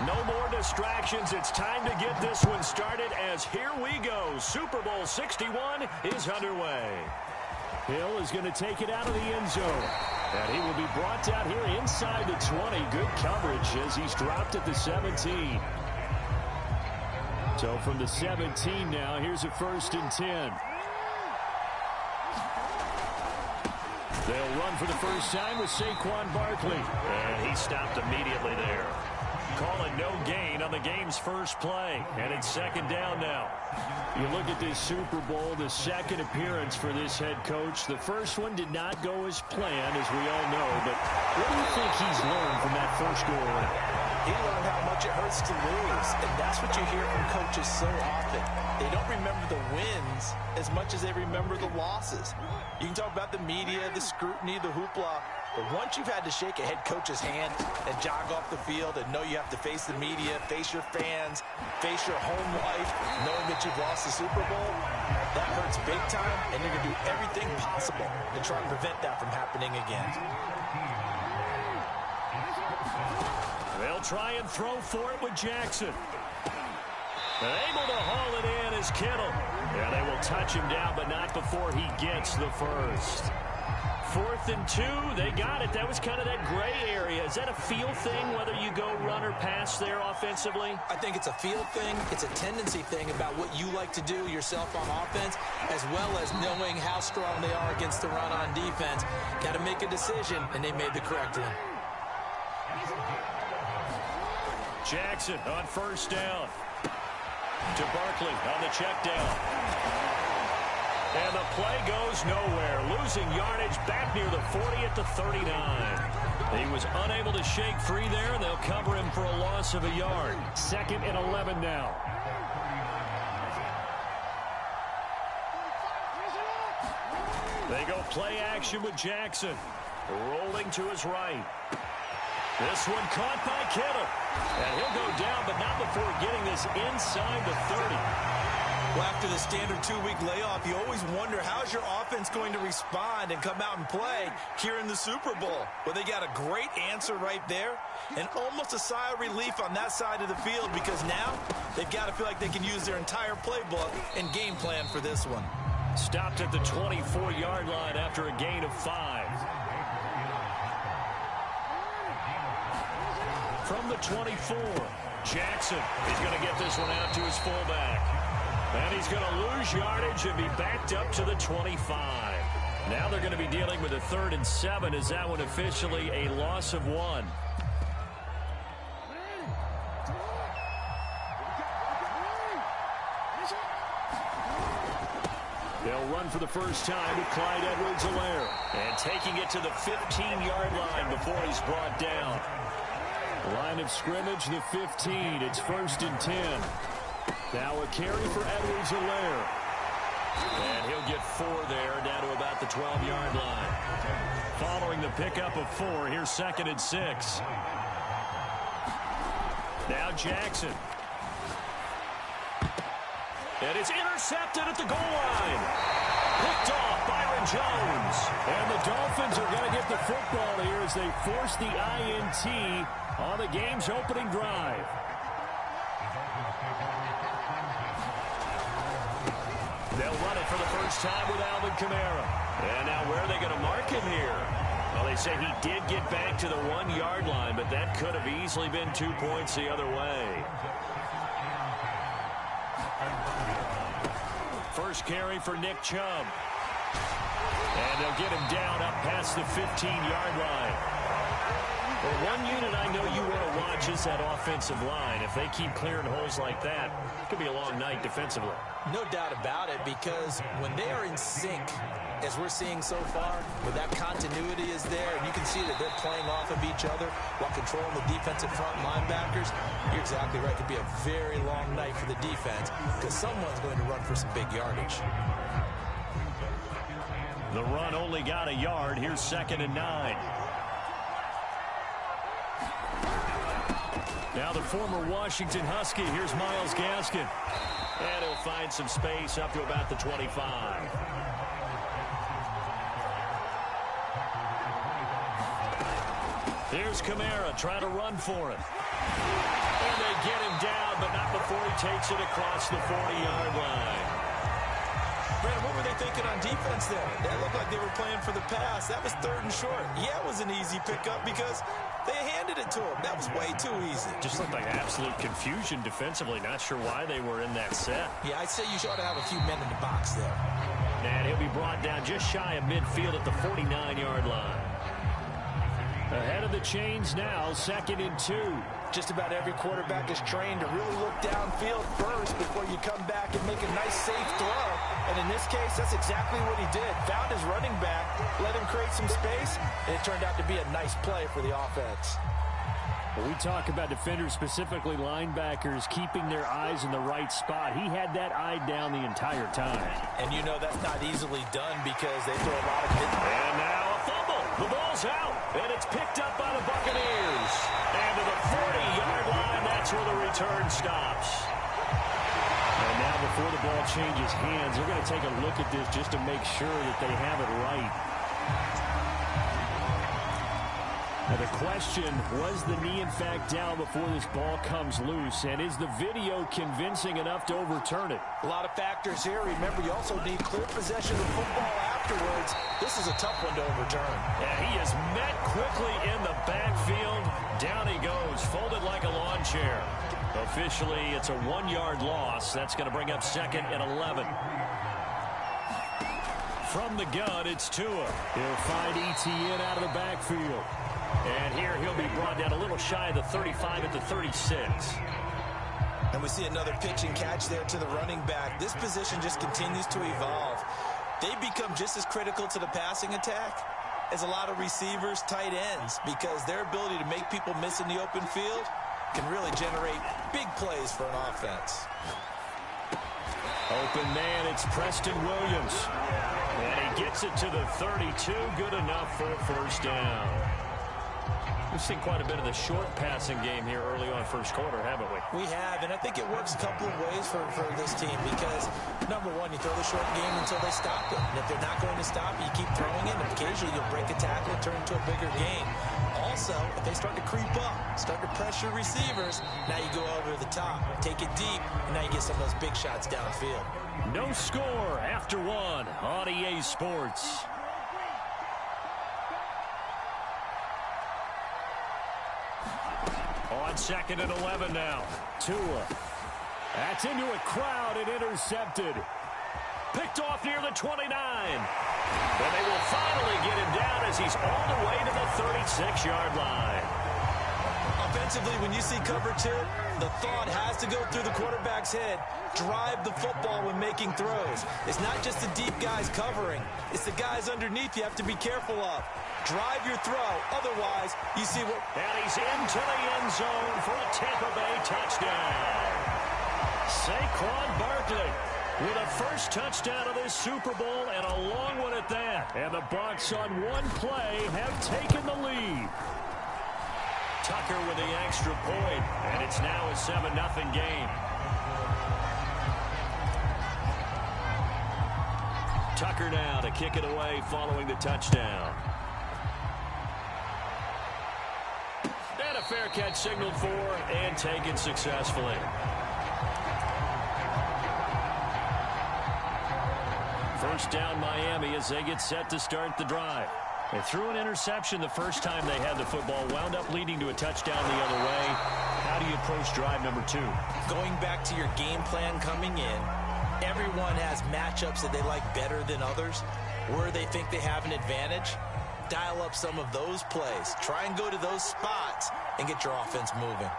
No more distractions. It's time to get this one started as here we go. Super Bowl 61 is underway. Hill is going to take it out of the end zone. And he will be brought out here inside the 20. Good coverage as he's dropped at the 17. So from the 17 now, here's a 1st and 10. They'll run for the first time with Saquon Barkley. And he stopped immediately there. Call it no gain on the game's first play. And it's 2nd down now. You look at this Super Bowl, the 2nd appearance for this head coach. The first one did not go as planned, as we all know. But what do you think he's learned from that first go-around? He learned how much it hurts to lose. And that's what you hear from coaches so often. They don't remember the wins as much as they remember the losses. You can talk about the media, the scrutiny, the hoopla. But once you've had to shake a head coach's hand and jog off the field and know you have to face the media, face your fans, face your home life, knowing that you've lost the Super Bowl, that hurts big time, and you're going to do everything possible to try and prevent that from happening again. They'll try and throw for it with Jackson. Able to haul it in is Kittle. Yeah, they will touch him down, but not before he gets the first. 4th and 2, they got it. That was kind of that gray area. Is that a feel thing, whether you go run or pass there offensively? I think it's a feel thing. It's a tendency thing about what you like to do yourself on offense, as well as knowing how strong they are against the run on defense. Got to make a decision, and they made the correct one. Jackson on 1st down. To Barkley on the check down. And the play goes nowhere. Losing yardage back near the 40 at the 39. He was unable to shake free there, and they'll cover him for a loss of a yard. 2nd and 11 now. They go play action with Jackson. Rolling to his right. This one caught by Kittle. And he'll go down, but not before getting this inside the 30. Well, after the standard 2-week layoff, you always wonder how's your offense going to respond and come out and play here in the Super Bowl. Well, they got a great answer right there and almost a sigh of relief on that side of the field because now they've got to feel like they can use their entire playbook and game plan for this one. Stopped at the 24-yard line after a gain of 5. From the 24, Jackson is going to get this one out to his fullback. And he's going to lose yardage and be backed up to the 25. Now they're going to be dealing with a 3rd and 7 as that one officially a loss of 1. They'll run for the first time with Clyde Edwards-Helaire. And taking it to the 15-yard line before he's brought down. Line of scrimmage, the 15. It's 1st and 10. Now a carry for Edwards-Helaire. And he'll get 4 there, down to about the 12-yard line. Following the pickup of 4, here's 2nd and 6. Now Jackson. And it's intercepted at the goal line. Picked off Byron Jones. And the Dolphins are going to get the football here as they force the INT on the game's opening drive. They'll run it for the first time with Alvin Kamara. And now where are they going to mark him here? Well, they say he did get back to the 1-yard line, but that could have easily been 2 points the other way. First carry for Nick Chubb. And they'll get him down up past the 15-yard line. Well, one unit I know you want to watch is that offensive line. If they keep clearing holes like that, it could be a long night defensively. No doubt about it, because when they are in sync, as we're seeing so far, where that continuity is there, and you can see that they're playing off of each other while controlling the defensive front linebackers, you're exactly right. It could be a very long night for the defense because someone's going to run for some big yardage. The run only got a yard. Here's 2nd and 9. Now the former Washington Husky. Here's Myles Gaskin. And he'll find some space up to about the 25. Here's Kamara trying to run for it. And they get him down, but not before he takes it across the 40-yard line. Brad, what were they thinking on defense there? That looked like they were playing for the pass. That was 3rd and short. Yeah, it was an easy pickup because they handed it to him. That was way too easy. Just looked like absolute confusion defensively. Not sure why they were in that set. Yeah, I'd say you ought to have a few men in the box there. And he'll be brought down just shy of midfield at the 49-yard line. Ahead of the chains now, 2nd and 2. Just about every quarterback is trained to really look downfield first before you come back and make a nice, safe throw. And in this case, that's exactly what he did. Found his running back, let him create some space, and it turned out to be a nice play for the offense. When we talk about defenders, specifically linebackers, keeping their eyes in the right spot, he had that eye down the entire time. And you know that's not easily done because they throw a lot of hits. And now a fumble. The ball's out, and it's picked up by the Buccaneers. And to the 40-yard line, that's where the return stops. And now before the ball changes hands, they're going to take a look at this just to make sure that they have it right. Now the question, was the knee in fact down before this ball comes loose? And is the video convincing enough to overturn it? A lot of factors here. Remember, you also need clear possession of football afterwards. This is a tough one to overturn. Yeah, he is met quickly in the backfield. Down he goes, folded like a lawn chair. Officially, it's a 1-yard loss. That's going to bring up 2nd and 11. From the gun, it's Tua. He'll find ETN out of the backfield. And here he'll be brought down a little shy of the 35 at the 36. And we see another pitch and catch there to the running back. This position just continues to evolve. They become just as critical to the passing attack as a lot of receivers, tight ends, because their ability to make people miss in the open field can really generate big plays for an offense. Open man, it's Preston Williams. And he gets it to the 32. Good enough for a first down. We've seen quite a bit of the short passing game here early on first quarter, haven't we? We have, and I think it works a couple of ways for this team because, number one, you throw the short game until they stop it. And if they're not going to stop it, you keep throwing it, and occasionally you'll break a tackle and turn into a bigger game. Also, if they start to creep up, start to pressure receivers, now you go over the top, take it deep, and now you get some of those big shots downfield. No score after one on EA Sports. On 2nd and 11 now. Tua. That's into a crowd and intercepted. Picked off near the 29. But they will finally get him down as he's all the way to the 36-yard line. Offensively, when you see cover 2, the thought has to go through the quarterback's head. Drive the football when making throws. It's not just the deep guys covering. It's the guys underneath you have to be careful of. Drive your throw. Otherwise, you see what... And he's into the end zone for a Tampa Bay touchdown. Saquon Barkley with a first touchdown of this Super Bowl and a long one at that. And the Bucs on one play have taken the lead. Tucker with the extra point, and it's now a 7-0 game. Tucker now to kick it away following the touchdown. And a fair catch signaled for and taken successfully. First down Miami as they get set to start the drive. They threw an interception the first time they had the football, wound up leading to a touchdown the other way. How do you approach drive number 2? Going back to your game plan coming in, everyone has matchups that they like better than others. Where they think they have an advantage, dial up some of those plays. Try and go to those spots and get your offense moving.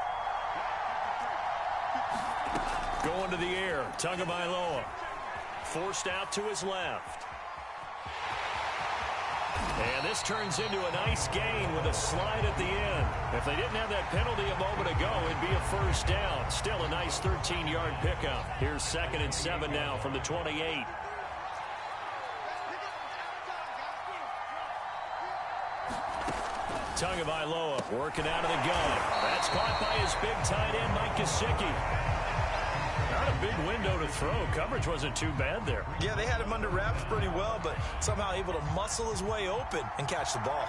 Going to the air, Tagovailoa. Forced out to his left. And this turns into a nice gain with a slide at the end. If they didn't have that penalty a moment ago, it'd be a first down. Still a nice 13-yard pickup. Here's 2nd and 7 now from the 28. Tagovailoa working out of the gun. That's caught by his big tight end, Mike Gesicki. Not a big window to throw. Coverage wasn't too bad there. Yeah, they had him under wraps pretty well, but somehow able to muscle his way open and catch the ball.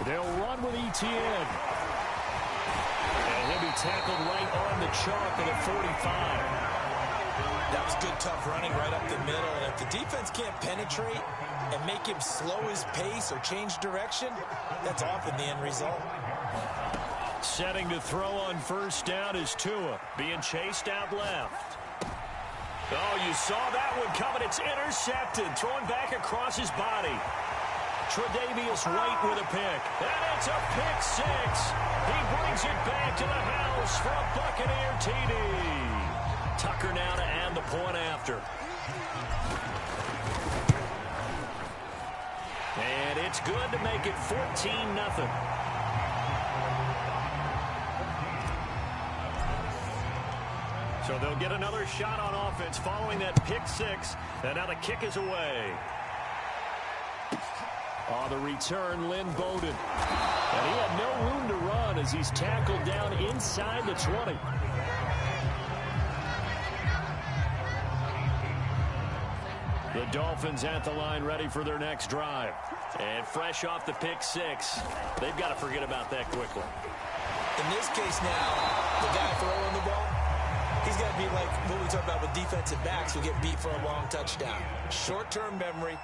They'll run with ETN. And he'll be tackled right on the chalk at the 45. That was good, tough running right up the middle. And if the defense can't penetrate and make him slow his pace or change direction, that's often the end result. Setting to throw on first down is Tua, being chased out left. Oh, you saw that one coming. It's intercepted, thrown back across his body. Tre'Davious White with a pick. And it's a pick six. He brings it back to the house for a Buccaneer TD. Tucker now to add the point after. And it's good to make it 14-0. So they'll get another shot on offense following that pick six. And now the kick is away. On the return, Lynn Bowden. And he had no room to run as he's tackled down inside the 20. The Dolphins at the line ready for their next drive. And fresh off the pick six, they've got to forget about that quickly. In this case now, the guy throwing the ball, he's got to be like what we talk about with defensive backs who get beat for a long touchdown. Short-term memory,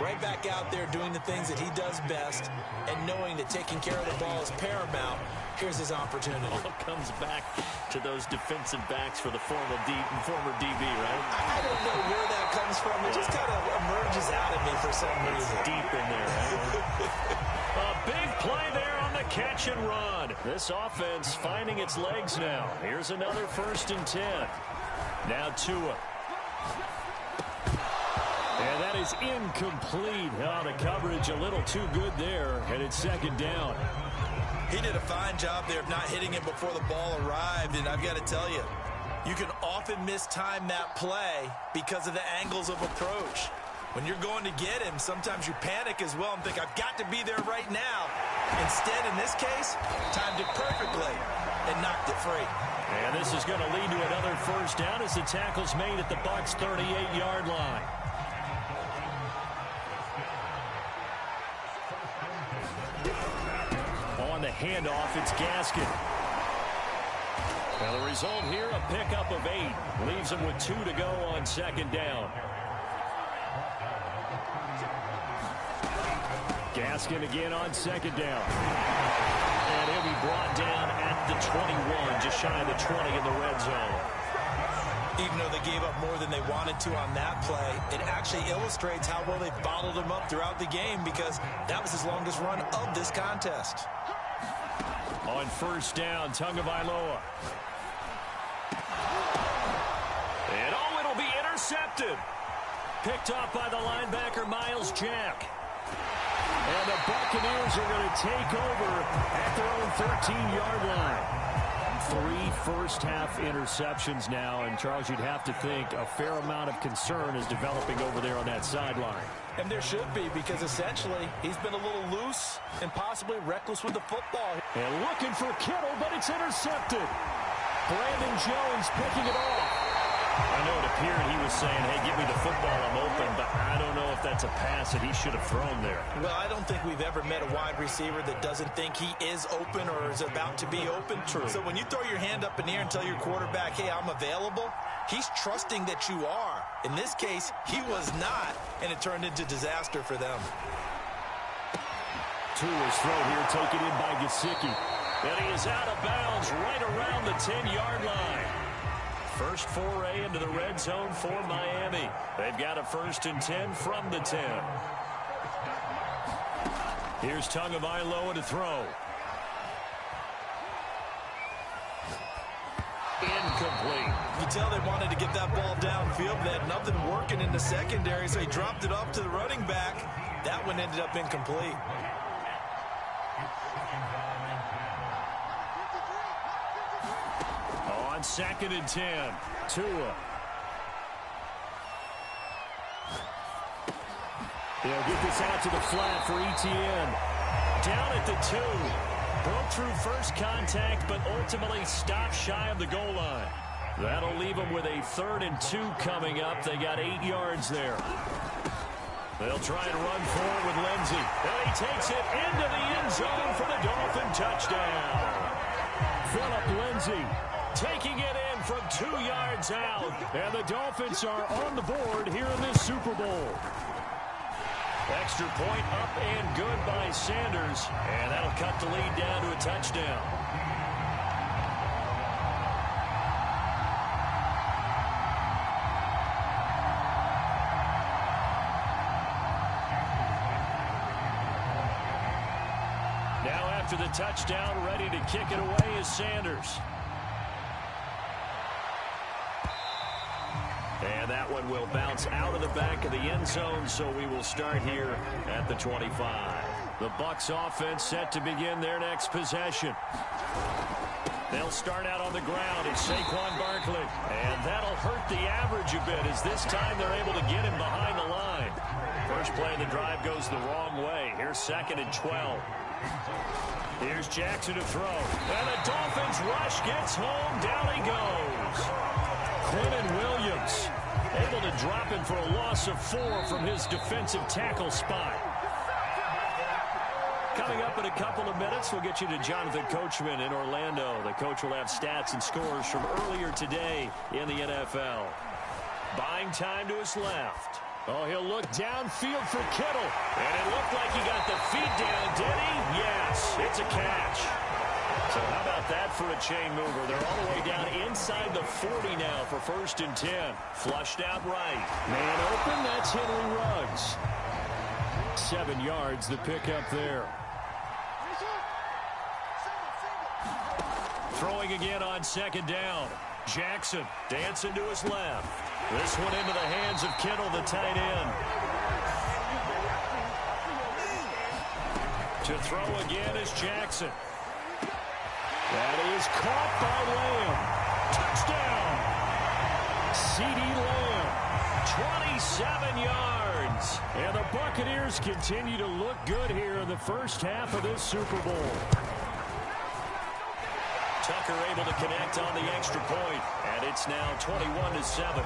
right back out there doing the things that he does best, and knowing that taking care of the ball is paramount. Here's his opportunity. All comes back to those defensive backs for the former DB, right? I don't know where that comes from. It just kind of emerges out of me for some reason. It's deep in there, right? A big play there on the catch and run. This offense finding its legs now. Here's another 1st and 10. Now Tua. And that is incomplete. Oh, the coverage a little too good there. And it's 2nd down. He did a fine job there of not hitting it before the ball arrived. And I've got to tell you, you can often mistime that play because of the angles of approach. When you're going to get him, sometimes you panic as well and think, I've got to be there right now. Instead, in this case, timed it perfectly and knocked it free. And this is going to lead to another 1st down as the tackle's made at the Bucs' 38-yard line. On the handoff, it's Gaskin. Now the result here, a pickup of 8. Leaves him with 2 to go on 2nd down. Gaskin again on 2nd down. And he'll be brought down at the 21, just shy of the 20 in the red zone. Even though they gave up more than they wanted to on that play, it actually illustrates how well they've bottled him up throughout the game because that was his longest run of this contest. On 1st down, Tagovailoa. And oh, it'll be intercepted. Picked off by the linebacker, Miles Jack. And the Buccaneers are going to take over at their own 13-yard line. 3 first-half interceptions now, and Charles, you'd have to think a fair amount of concern is developing over there on that sideline. And there should be, because essentially he's been a little loose and possibly reckless with the football. And looking for Kittle, but it's intercepted. Brandon Jones picking it off. I know it appeared he was saying, hey, give me the football, I'm open, but I don't know if that's a pass that he should have thrown there. Well, I don't think we've ever met a wide receiver that doesn't think he is open or is about to be open. True. So when you throw your hand up in the air and tell your quarterback, hey, I'm available, he's trusting that you are. In this case, he was not, and it turned into disaster for them. Tua's throw here taken in by Gesicki. And he is out of bounds right around the 10-yard line. First foray into the red zone for Miami. They've got a 1st and 10 from the 10. Here's Tagovailoa to throw. Incomplete. You tell they wanted to get that ball downfield. They had nothing working in the secondary, so he dropped it off to the running back. That one ended up incomplete. On 2nd and 10, Tua. They'll get this out to the flat for ETN. Down at the 2. Broke through first contact, but ultimately stopped shy of the goal line. That'll leave them with a 3rd and 2 coming up. They got 8 yards there. They'll try and run forward with Lindsey. And he takes it into the end zone for the Dolphin touchdown. Phillip Lindsey taking it in from 2 yards out. And the Dolphins are on the board here in this Super Bowl. Extra point up and good by Sanders. And that'll cut the lead down to a touchdown. Now after the touchdown, ready to kick it away is Sanders. And that one will bounce out of the back of the end zone, so we will start here at the 25. The Bucs offense set to begin their next possession. They'll start out on the ground. It's Saquon Barkley. And that'll hurt the average a bit, as this time they're able to get him behind the line. First play of the drive goes the wrong way. Here's 2nd and 12. Here's Jackson to throw. And the Dolphins rush gets home. Down he goes. Quinton Williams able to drop him for a loss of 4 from his defensive tackle spot. Coming up in a couple of minutes, we'll get you to Jonathan Coachman in Orlando. The coach will have stats and scores from earlier today in the NFL. Buying time to his left. Oh, he'll look downfield for Kittle. And it looked like he got the feet down, did he? Yes, it's a catch. So how about that for a chain mover? They're all the way down inside the 40 now for 1st and 10. Flushed out right. Man open, that's Henry Ruggs. 7 yards, the pickup there. Throwing again on 2nd down. Jackson dancing to his left. This one into the hands of Kittle, the tight end. To throw again is Jackson. That is caught by Lamb. Touchdown! CeeDee Lamb, 27 yards. And the Buccaneers continue to look good here in the first half of this Super Bowl. Tucker able to connect on the extra point, and it's now 21-7.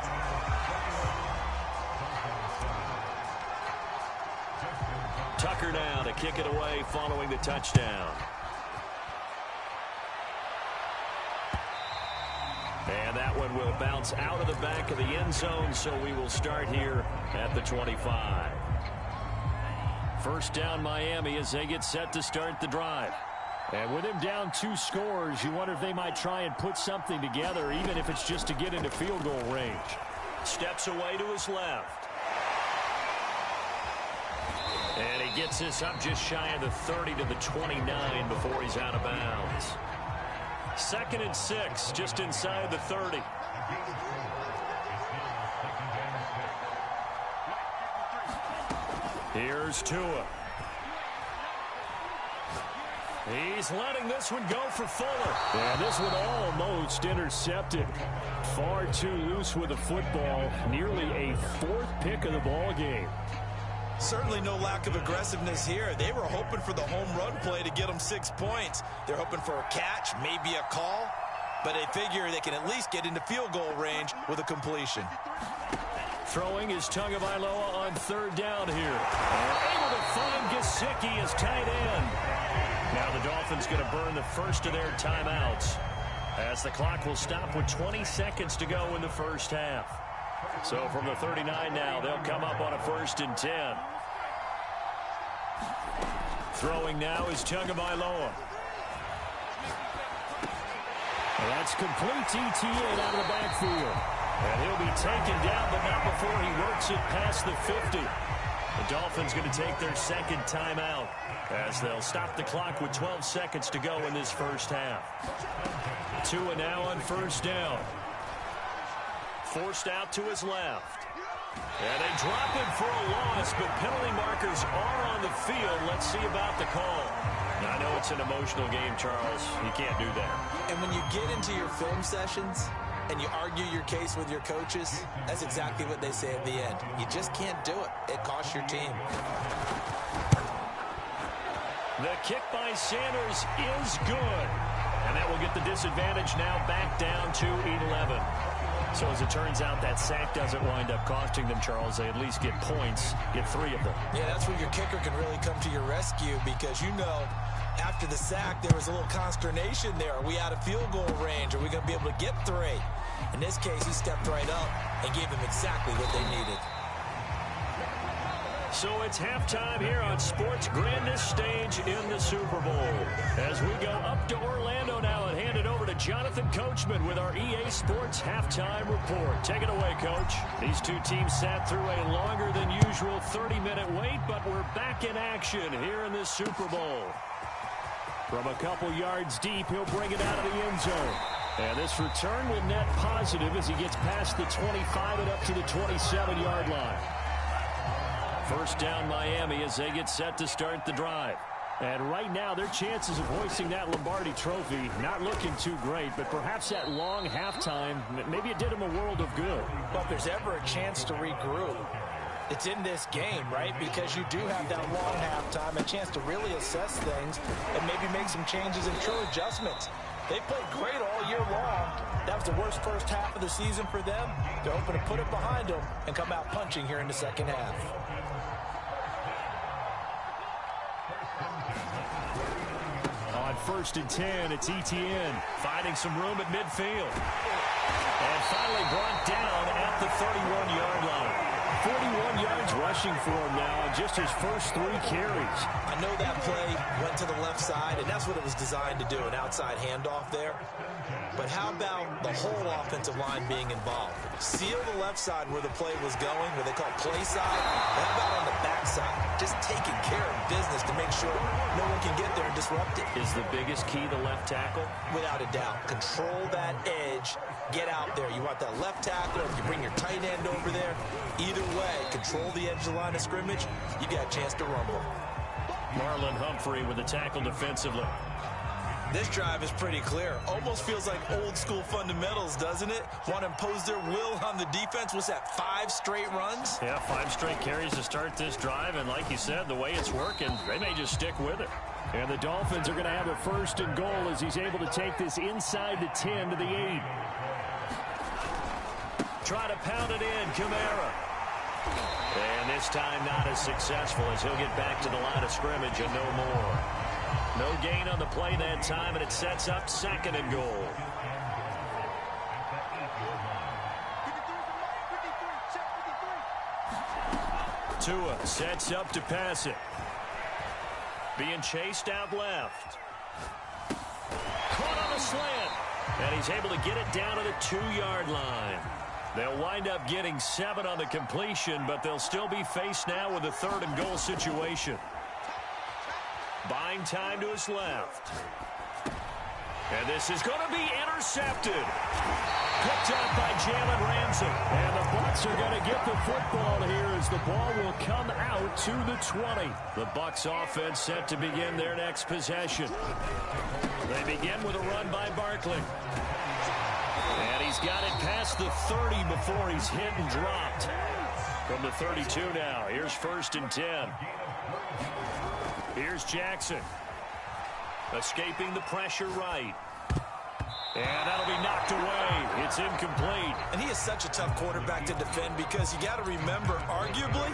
Tucker now to kick it away following the touchdown. And that one will bounce out of the back of the end zone, so we will start here at the 25. First down Miami as they get set to start the drive. And with him down 2 scores, you wonder if they might try and put something together, even if it's just to get into field goal range. Steps away to his left. And he gets this up just shy of the 30 to the 29 before he's out of bounds. 2nd and 6, just inside the 30. Here's Tua. He's letting this one go for Fuller. And this one almost intercepted. Far too loose with the football. Nearly a 4th pick of the ball game. Certainly no lack of aggressiveness here. They were hoping for the home run play to get them 6 points. They're hoping for a catch, maybe a call. But they figure they can at least get into field goal range with a completion. Throwing is Tagovailoa on 3rd down here. Able to find Gesicki as tight end. Now the Dolphins going to burn the first of their timeouts, as the clock will stop with 20 seconds to go in the first half. So from the 39 now, they'll come up on a 1st and 10. Throwing now is Tagovailoa. That's complete ETN out of the backfield. And he'll be taken down, but not before he works it past the 50. The Dolphins going to take their 2nd timeout, as they'll stop the clock with 12 seconds to go in this first half. Tua now on 1st down. Forced out to his left. And they drop him for a loss, but penalty markers are on the field. Let's see about the call. Now, I know it's an emotional game, Charles. You can't do that. And when you get into your film sessions and you argue your case with your coaches, that's exactly what they say at the end. You just can't do it. It costs your team. The kick by Sanders is good. And that will get the disadvantage now back down to 11. So as it turns out, that sack doesn't wind up costing them, Charles. They at least get points, get 3 of them. Yeah, that's where your kicker can really come to your rescue because, after the sack, there was a little consternation there. Are we out of field goal range? Are we going to be able to get 3? In this case, he stepped right up and gave them exactly what they needed. So it's halftime here on sports' grandest stage in the Super Bowl. As we go up to Orlando now and hand it over to Jonathan Coachman with our EA Sports Halftime Report. Take it away, Coach. These two teams sat through a longer than usual 30-minute wait, but we're back in action here in the Super Bowl. From a couple yards deep, he'll bring it out of the end zone. And this return will net positive as he gets past the 25 and up to the 27-yard line. First down Miami as they get set to start the drive. And right now their chances of hoisting that Lombardi trophy not looking too great, but perhaps that long halftime, maybe it did them a world of good. But if there's ever a chance to regroup, it's in this game, right? Because you do have that long halftime, a chance to really assess things and maybe make some changes and true adjustments. They played great all year long. That was the worst first half of the season for them. They're hoping to put it behind them and come out punching here in the second half. On 1st and 10, it's Etienne finding some room at midfield. And finally brought down at the 31-yard line. 41 yards rushing for him now on just his first 3 carries. I know that play went to the left side, and that's what it was designed to do, an outside handoff there. But how about the whole offensive line being involved? Seal the left side where the play was going, where they call play side. How about on the back side? Just taking care of business to make sure no one can get there and disrupt it. Is the biggest key the left tackle? Without a doubt. Control that edge. Get out there. You want that left tackle. If you bring your tight end over there, either way, control the edge of the line of scrimmage, you got a chance to rumble. Marlon Humphrey with the tackle defensively. This drive is pretty clear. Almost feels like old school fundamentals, doesn't it? Want to impose their will on the defense. Was that 5 straight runs? Yeah, 5 straight carries to start this drive. And like you said, the way it's working, they may just stick with it. And the Dolphins are going to have a 1st and goal as he's able to take this inside the 10 to the 8. Try to pound it in, Kamara. And this time not as successful as he'll get back to the line of scrimmage and no more. No gain on the play that time, and it sets up 2nd and goal. Tua sets up to pass it. Being chased out left. Caught on a slant. And he's able to get it down to the 2-yard line. They'll wind up getting 7 on the completion, but they'll still be faced now with a 3rd and goal situation. Buying time to his left. And this is going to be intercepted. Picked up by Jalen Ramsey. And the Bucs are going to get the football here as the ball will come out to the 20. The Bucs offense set to begin their next possession. They begin with a run by Barkley. And he's got it past the 30 before he's hit and dropped. From the 32 now, here's 1st and 10. Here's Jackson. Escaping the pressure right. And that'll be knocked away. It's incomplete. And he is such a tough quarterback to defend because you got to remember, arguably,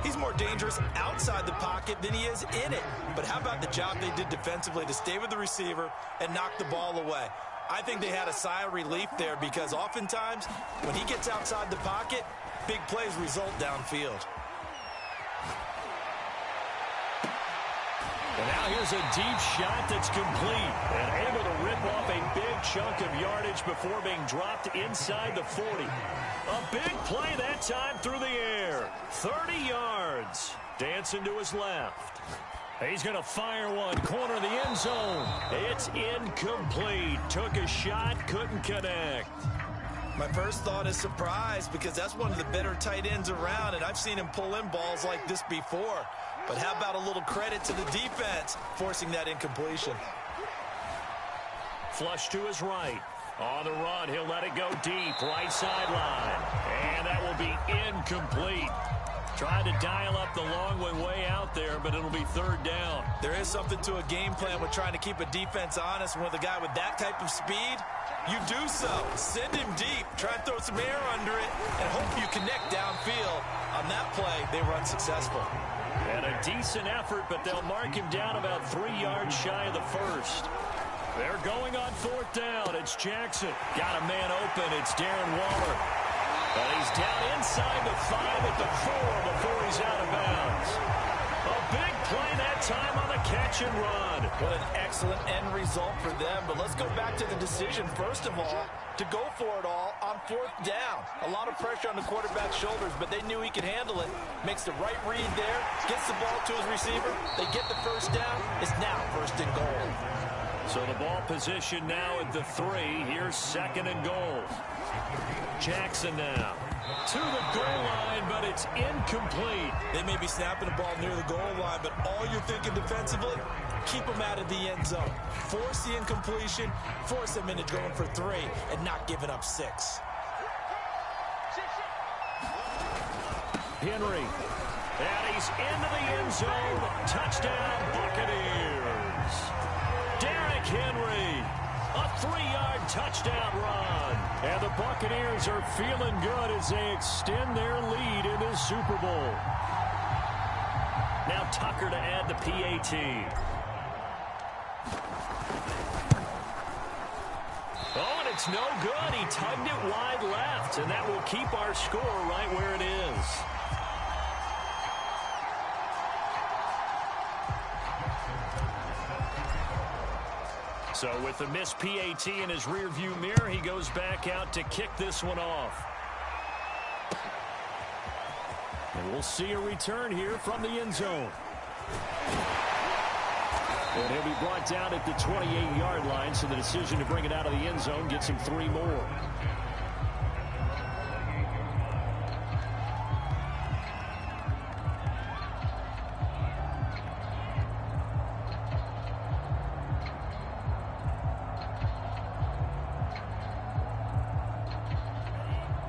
he's more dangerous outside the pocket than he is in it. But how about the job they did defensively to stay with the receiver and knock the ball away? I think they had a sigh of relief there because oftentimes when he gets outside the pocket, big plays result downfield. And now here's a deep shot that's complete and able to rip off a big chunk of yardage before being dropped inside the 40. A big play that time through the air. 30 yards. Dancing to his left. He's going to fire one. Corner of the end zone. It's incomplete. Took a shot, couldn't connect. My first thought is surprise because that's one of the better tight ends around, and I've seen him pull in balls like this before. But how about a little credit to the defense forcing that incompletion? Flush to his right. On the run, he'll let it go deep. Right sideline. And that will be incomplete. Trying to dial up the long way out there, but it'll be third down. There is something to a game plan with trying to keep a defense honest. With a guy with that type of speed, you do so. Send him deep. Try and throw some air under it and hope you connect downfield. On that play, they were unsuccessful. And a decent effort, but they'll mark him down about 3 yards shy of the first. They're going on fourth down. It's Jackson. Got a man open. It's Darren Waller. But he's down inside the 5 at the 4 before he's out of bounds. A big play that time on the catch and run. What an excellent end result for them. But let's go back to the decision, first of all, to go for it all on fourth down. A lot of pressure on the quarterback's shoulders, but they knew he could handle it. Makes the right read there, gets the ball to his receiver. They get the first down. It's now first and goal. So the ball position now at the 3. Here's second and goal. Jackson now to the goal line, but it's incomplete. They may be snapping the ball near the goal line, but all you're thinking defensively, keep them out of the end zone. Force the incompletion, force them into going for 3, and not giving up 6. Henry, and he's into the end zone. Touchdown, Buccaneers. Derrick Henry, a 3-yard touchdown run. And the Buccaneers are feeling good as they extend their lead in this Super Bowl. Now Tucker to add the PAT. Oh, and it's no good. He tugged it wide left, and that will keep our score right where it is. So with the missed PAT in his rearview mirror, he goes back out to kick this one off. And we'll see a return here from the end zone. And he'll be brought down at the 28-yard line, so the decision to bring it out of the end zone gets him 3 more.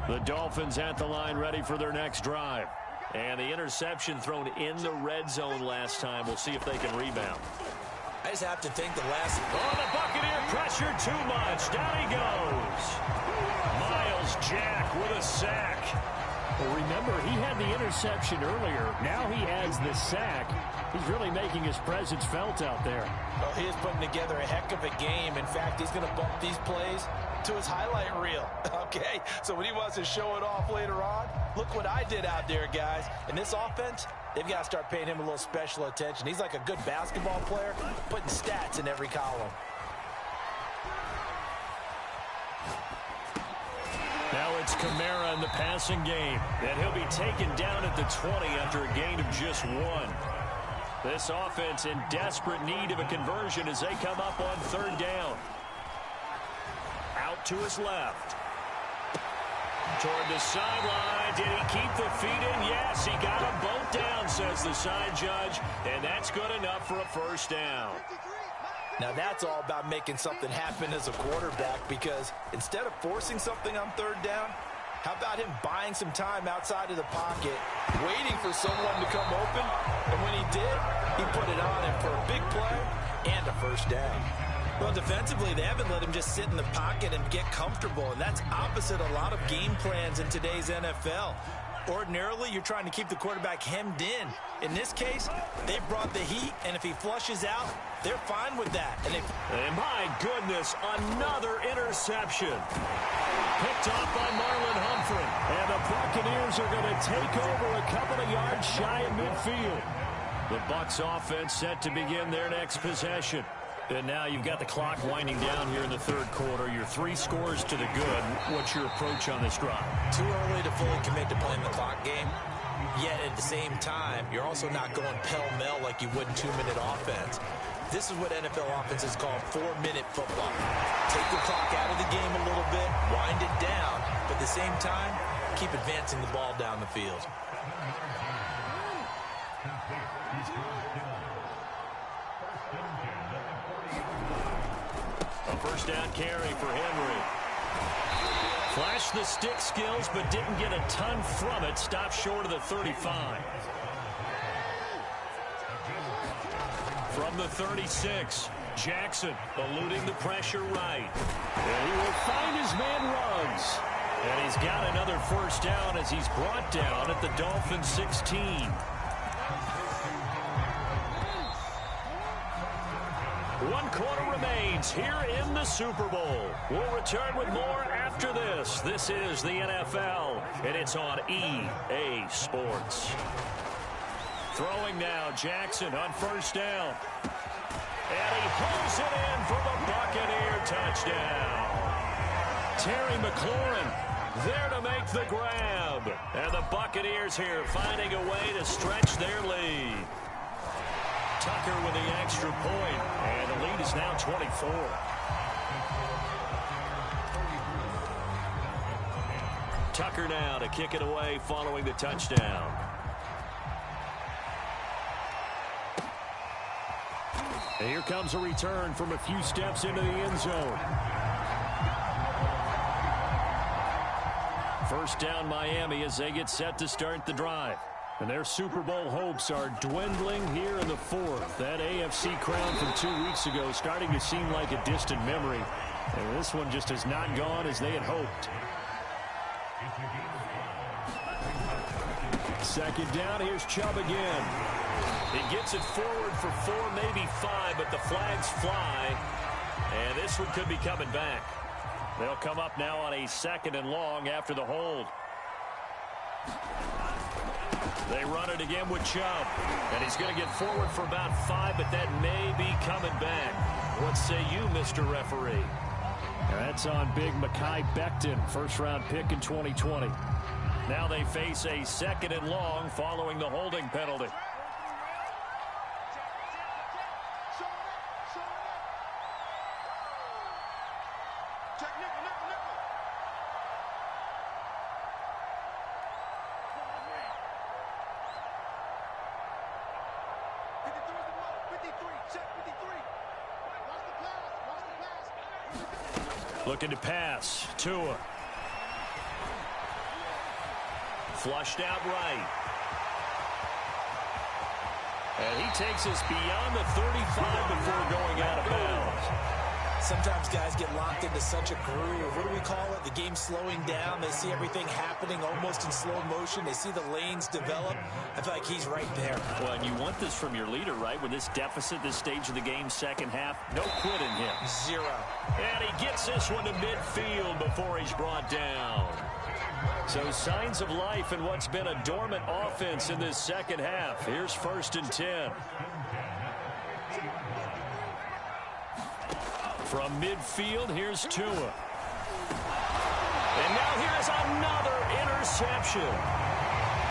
The Dolphins at the line ready for their next drive. And the interception thrown in the red zone last time. We'll see if they can rebound. I just have to think the last... Oh, the Buccaneer pressure too much. Down he goes. Miles Jack with a sack. Well, remember, he had the interception earlier. Now he adds the sack. He's really making his presence felt out there. Well, he is putting together a heck of a game. In fact, he's going to bump these plays to his highlight reel. Okay, so when he wants to show it off later on, look what I did out there, guys. In this offense, they've got to start paying him a little special attention. He's like a good basketball player, putting stats in every column. Now it's Kamara in the passing game. And he'll be taken down at the 20 after a gain of just 1. This offense in desperate need of a conversion as they come up on third down. Out to his left. Toward the sideline. Did he keep the feet in? Yes, he got them both down, says the side judge. And that's good enough for a first down. Now that's all about making something happen as a quarterback, because instead of forcing something on third down, how about him buying some time outside of the pocket, waiting for someone to come open, and when he did, he put it on him for a big play and a first down. Well, defensively, they haven't let him just sit in the pocket and get comfortable, and that's opposite a lot of game plans in today's NFL. Ordinarily, you're trying to keep the quarterback hemmed in. In this case, they brought the heat, and if he flushes out, they're fine with that. And my goodness, another interception. Picked off by Marlon Humphrey. And the Buccaneers are going to take over a couple of yards shy of midfield. The Bucs offense set to begin their next possession. And now you've got the clock winding down here in the third quarter. You're 3 scores to the good. What's your approach on this drive? Too early to fully commit to playing the clock game. Yet at the same time, you're also not going pell-mell like you would in 2-minute offense. This is what NFL offenses call 4-minute football. Take the clock out of the game a little bit, wind it down, but at the same time, keep advancing the ball down the field. A first down carry for Henry. Flashed the stick skills, but didn't get a ton from it. Stopped short of the 35. From the 36, Jackson eluding the pressure right. And he will find his man Ruggs. And he's got another first down as he's brought down at the Dolphins 16. One quarter remains here in the Super Bowl. We'll return with more after this. This is the NFL, and it's on EA Sports. Throwing now, Jackson on first down. And he pulls it in for the Buccaneer touchdown. Terry McLaurin there to make the grab. And the Buccaneers here finding a way to stretch their lead. Tucker with the extra point, and the lead is now 24. Tucker now to kick it away following the touchdown. And here comes a return from a few steps into the end zone. First down Miami as they get set to start the drive. And their Super Bowl hopes are dwindling here in the fourth. That AFC crown from 2 weeks ago starting to seem like a distant memory. And this one just has not gone as they had hoped. Second down, here's Chubb again. He gets it forward for 4, maybe 5, but the flags fly. And this one could be coming back. They'll come up now on a second and long after the hold. They run it again with Chubb. And he's going to get forward for about 5, but that may be coming back. What say you, Mr. Referee? That's on big Mekhi Becton, first-round pick in 2020. Now they face a second and long following the holding penalty. Looking to pass. Tua. Flushed out right. And he takes us beyond the 35 before going out of bounds. Sometimes guys get locked into such a groove. What do we call it? The game's slowing down. They see everything happening almost in slow motion. They see the lanes develop. I feel like he's right there. Well, and you want this from your leader, right? With this deficit, this stage of the game, second half, no quit in him. 0. And he gets this one to midfield before he's brought down. So signs of life in what's been a dormant offense in this second half. Here's 1st and 10. From midfield, here's Tua. And now here's another interception.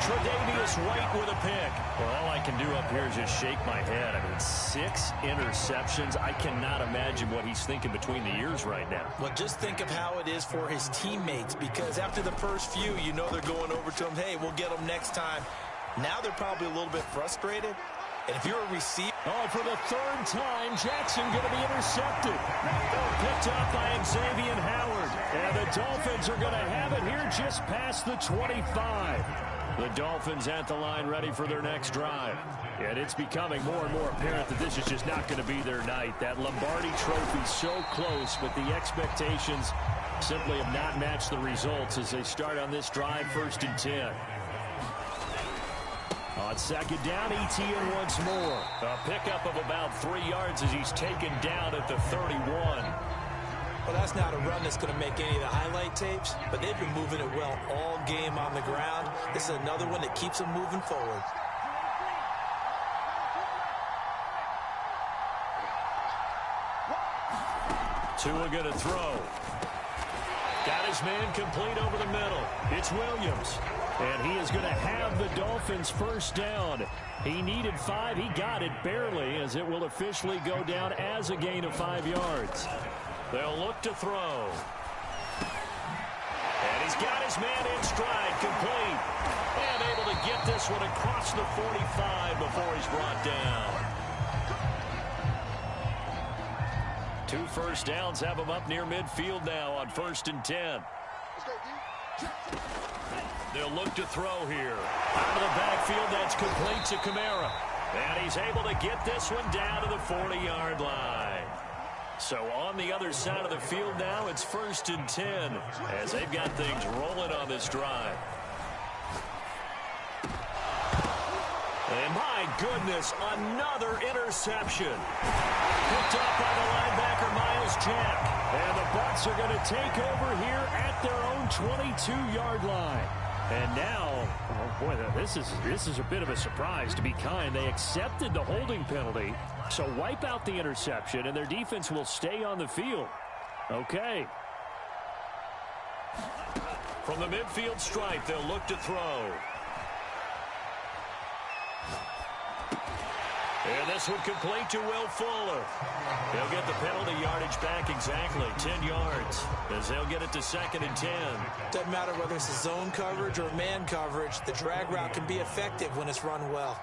Tre'Davious White with a pick. Well, all I can do up here is just shake my head. I mean, 6 interceptions. I cannot imagine what he's thinking between the ears right now. Well, just think of how it is for his teammates, because after the first few, you know they're going over to him, hey, we'll get them next time. Now they're probably a little bit frustrated. And if you're a receiver... Oh, for the 3rd time, Jackson going to be intercepted. Picked up by Xavier Howard. And the Dolphins are going to have it here just past the 25. The Dolphins at the line ready for their next drive. And it's becoming more and more apparent that this is just not going to be their night. That Lombardi trophy so close, but the expectations simply have not matched the results as they start on this drive, 1st and 10. On second down, Etienne once more. A pickup of about 3 yards as he's taken down at the 31. Well, that's not a run that's going to make any of the highlight tapes, but they've been moving it well all game on the ground. This is another one that keeps them moving forward. Tua going to throw. Got his man complete over the middle. It's Williams. And he is going to have the Dolphins first down. He needed 5. He got it barely, as it will officially go down as a gain of 5 yards. They'll look to throw. And he's got his man in stride, complete. And able to get this one across the 45 before he's brought down. 2 first downs have him up near midfield now on 1st and 10. They'll look to throw here. Out of the backfield, that's complete to Kamara. And he's able to get this one down to the 40-yard line. So on the other side of the field now, it's 1st and 10 as they've got things rolling on this drive. And my goodness, another interception. Picked up by the linebacker, Miles Jack. And the Bucs are going to take over here at their own 22-yard line. And now, oh boy, this is a bit of a surprise, to be kind. They accepted the holding penalty, so wipe out the interception, and their defense will stay on the field. Okay. From the midfield stripe, they'll look to throw. And this one complete to Will Fuller. They'll get the penalty yardage back exactly 10 yards as they'll get it to 2nd and 10. Doesn't matter whether it's a zone coverage or man coverage, the drag route can be effective when it's run well.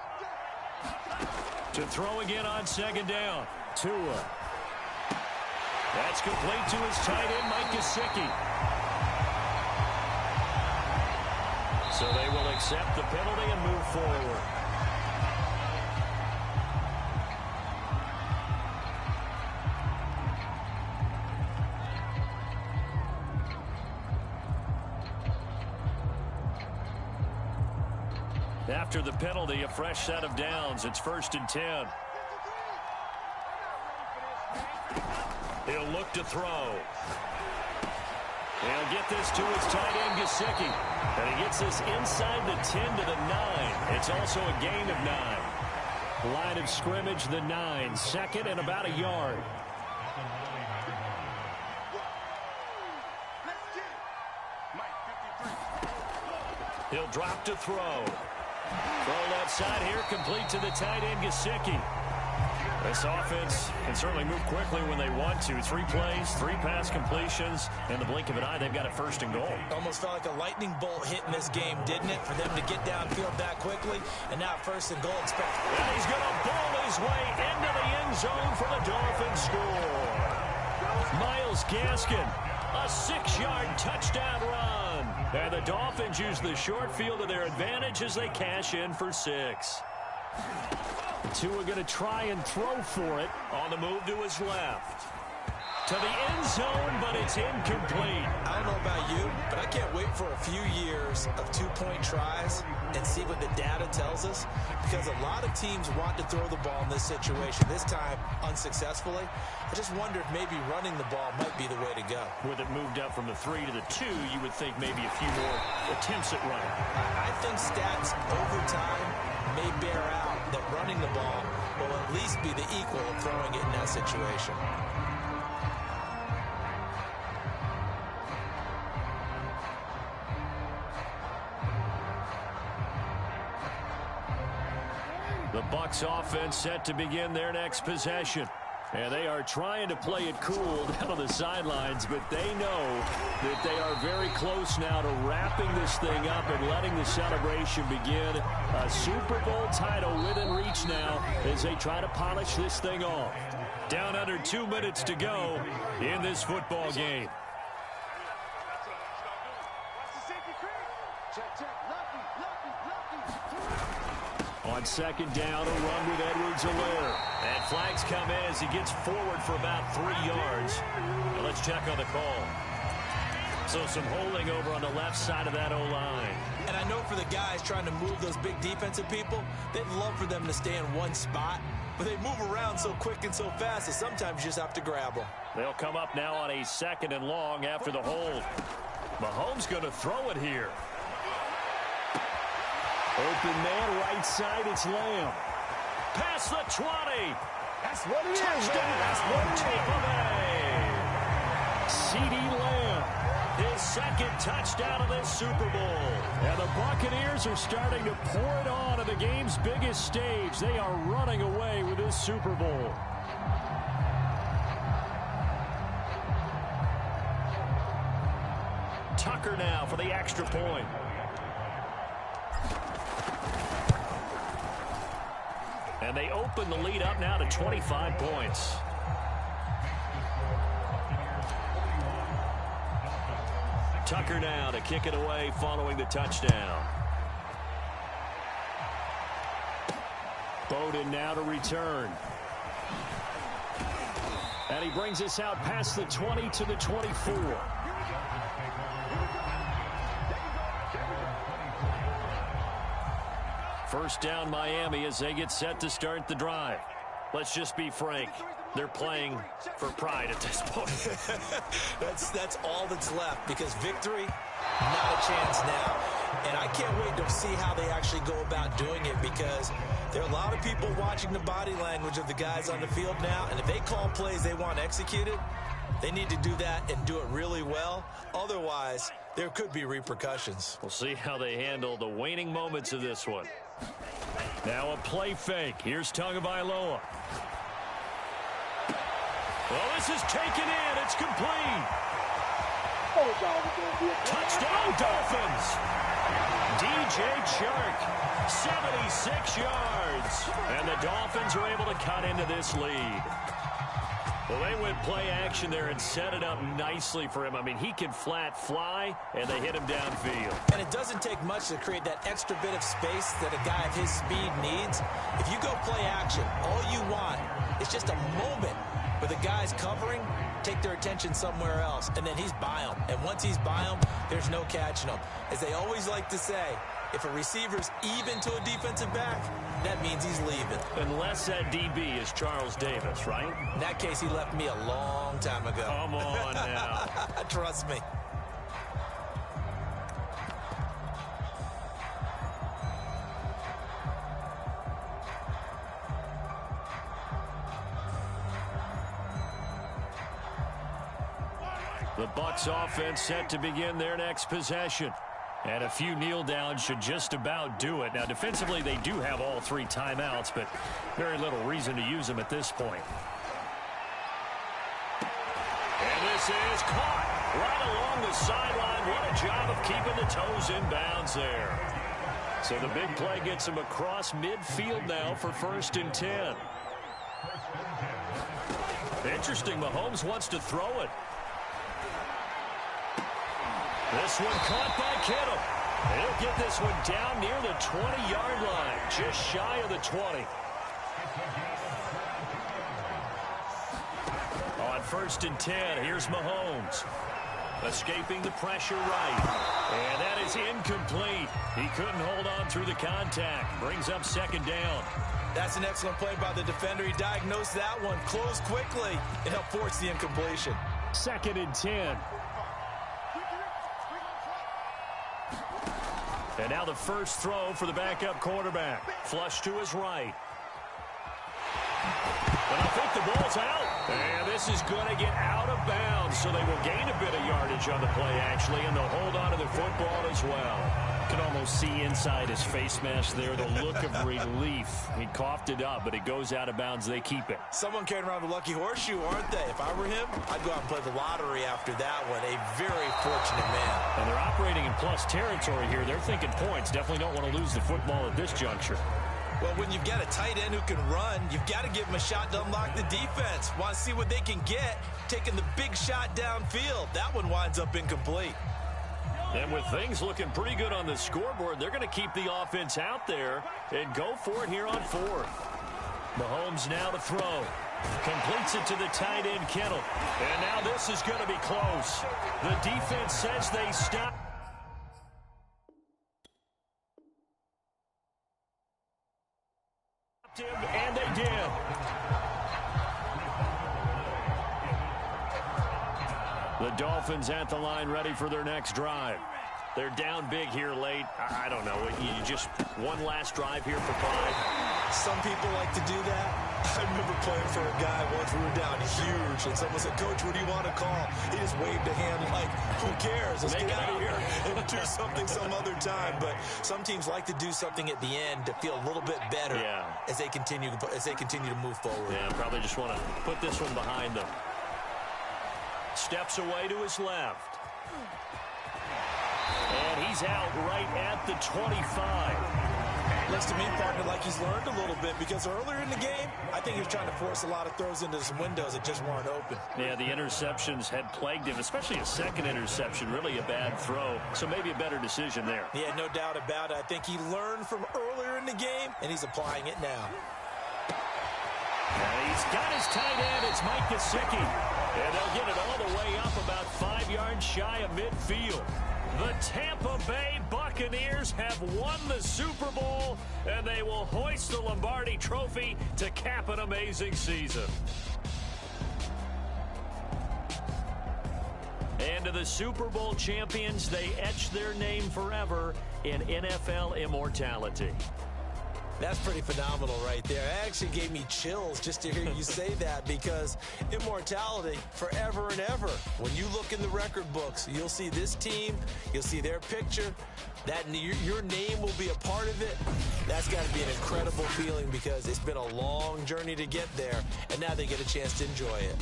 To throw again on 2nd down. Tua. That's complete to his tight end, Mike Gesicki. So they will accept the penalty and move forward. After the penalty, a fresh set of downs. It's 1st and 10. He'll look to throw. He'll get this to his tight end, Gesicki. And he gets this inside the 10 to the 9. It's also a gain of 9. Line of scrimmage, the 9. 2nd and about a yard. He'll drop to throw. Throw left side here, complete to the tight end, Gesicki. This offense can certainly move quickly when they want to. 3 plays, 3 pass completions. In the blink of an eye, they've got it 1st and goal. Almost felt like a lightning bolt hit in this game, didn't it? For them to get downfield that quickly. And now 1st and goal. And he's going to bowl his way into the end zone for the Dolphins score. Miles Gaskin, a 6-yard touchdown run. And the Dolphins use the short field to their advantage as they cash in for 6. Tua going to try and throw for it. On the move to his left. To the end zone, but it's incomplete. I don't know about you, but I can't wait for a few years of 2-point tries and see what the data tells us. Because a lot of teams want to throw the ball in this situation. This time, unsuccessfully. I just wonder if maybe running the ball might be the way to go. With it moved up from the 3 to the 2, you would think maybe a few more attempts at running. I think stats over time may bear out that running the ball will at least be the equal of throwing it in that situation. The Bucs offense set to begin their next possession. And they are trying to play it cool down on the sidelines, but they know that they are very close now to wrapping this thing up and letting the celebration begin. A Super Bowl title within reach now as they try to polish this thing off. Down under 2 minutes to go in this football game. On 2nd down, a run with Edwards-Helaire. And flags come in as he gets forward for about 3 yards. Now let's check on the call. So some holding over on the left side of that O-line. And I know for the guys trying to move those big defensive people, they'd love for them to stay in one spot. But they move around so quick and so fast that sometimes you just have to grab them. They'll come up now on a 2nd and long after the hold. Mahomes going to throw it here. Open man, right side, it's Lamb. Past the 20. That's what it is. Touchdown, That's what it is. CeeDee Lamb, his 2nd touchdown of this Super Bowl. And the Buccaneers are starting to pour it on at the game's biggest stage. They are running away with this Super Bowl. Tucker now for the extra point. And they open the lead up now to 25 points. Tucker now to kick it away following the touchdown. Bowden now to return. And he brings us out past the 20 to the 24. First down Miami as they get set to start the drive. Let's just be frank. They're playing for pride at this point. That's all that's left, because victory, not a chance now. And I can't wait to see how they actually go about doing it, because there are a lot of people watching the body language of the guys on the field now, and if they call plays they want executed, they need to do that and do it really well. Otherwise, there could be repercussions. We'll see how they handle the waning moments of this one. Now a play fake. Here's Tagovailoa. Well, this is taken in. It's complete. Touchdown, Dolphins. DJ Chark, 76 yards. And the Dolphins are able to cut into this lead. Well, they went play action there and set it up nicely for him. I mean, he can flat fly, and they hit him downfield. And it doesn't take much to create that extra bit of space that a guy of his speed needs. If you go play action, all you want is just a moment where the guy's covering, take their attention somewhere else, and then he's by him. And once he's by him, there's no catching him. As they always like to say, if a receiver's even to a defensive back, that means he's leaving. Unless that DB is Charles Davis, right? In that case, he left me a long time ago. Come on now. Trust me. The Bucs offense set to begin their next possession. And a few kneel downs should just about do it. Now, defensively, they do have all 3 timeouts, but very little reason to use them at this point. And this is caught right along the sideline. What a job of keeping the toes in bounds there. So the big play gets him across midfield now for 1st and 10. Interesting, Mahomes wants to throw it. This one caught by Kittle. He'll get this one down near the 20-yard line, just shy of the 20. On 1st and 10, here's Mahomes. Escaping the pressure right. And that is incomplete. He couldn't hold on through the contact. Brings up 2nd down. That's an excellent play by the defender. He diagnosed that one, closed quickly, and helped force the incompletion. 2nd and 10. And now the first throw for the backup quarterback. Flush to his right. But I think the ball's out. And this is going to get out of bounds, so they will gain a bit of yardage on the play, actually, and they'll hold on to the football as well. You can almost see inside his face mask there the look of relief. He coughed it up, but it goes out of bounds. They keep it. Someone carrying around the lucky horseshoe, aren't they? If I were him, I'd go out and play the lottery after that one. A very fortunate man. And they're operating in plus territory here. They're thinking points. Definitely don't want to lose the football at this juncture. Well, when you've got a tight end who can run, you've got to give him a shot to unlock the defense. Want to see what they can get, taking the big shot downfield. That one winds up incomplete. And with things looking pretty good on the scoreboard, they're going to keep the offense out there and go for it here on 4th. Mahomes now to throw. Completes it to the tight end, Kittle. And now this is going to be close. The defense says they stop. And they did. The Dolphins at the line, ready for their next drive. They're down big here late. I don't know. You just one last drive here for pride. Some people like to do that. I remember playing for a guy once. We were down huge, and someone said, "Coach, what do you want to call?" He just waved a hand like, "Who cares? Let's get out of here and do something some other time." But some teams like to do something at the end to feel a little bit better as they continue to move forward. Yeah, probably just want to put this one behind them. Steps away to his left. And he's out right at the 25. Looks to me, partner, like he's learned a little bit because earlier in the game, I think he was trying to force a lot of throws into some windows that just weren't open. Yeah, the interceptions had plagued him, especially a second interception, really a bad throw. So maybe a better decision there. Yeah, no doubt about it. I think he learned from earlier in the game, and he's applying it now. And he's got his tight end. It's Mike Gesicki. And they'll get it all the way up about 5 yards shy of midfield. The Tampa Bay Buccaneers have won the Super Bowl, and they will hoist the Lombardi Trophy to cap an amazing season. And to the Super Bowl champions, they etch their name forever in NFL immortality. That's pretty phenomenal right there. It actually gave me chills just to hear you say that because immortality forever and ever. When you look in the record books, you'll see this team, you'll see their picture, that your name will be a part of it. That's got to be an incredible feeling because it's been a long journey to get there, and now they get a chance to enjoy it.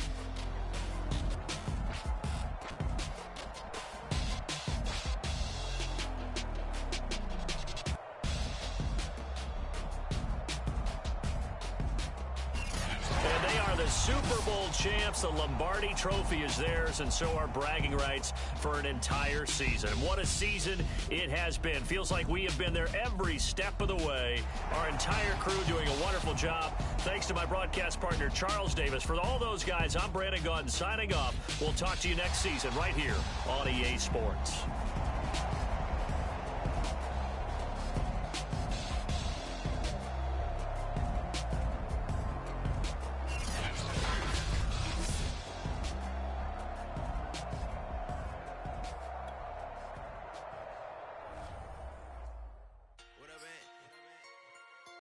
Super Bowl champs. The Lombardi Trophy is theirs, and so are bragging rights for an entire season. What a season it has been. Feels like we have been there every step of the way. Our entire crew doing a wonderful job. Thanks to my broadcast partner, Charles Davis. For all those guys, I'm Brandon Gaudin signing off. We'll talk to you next season right here on EA Sports.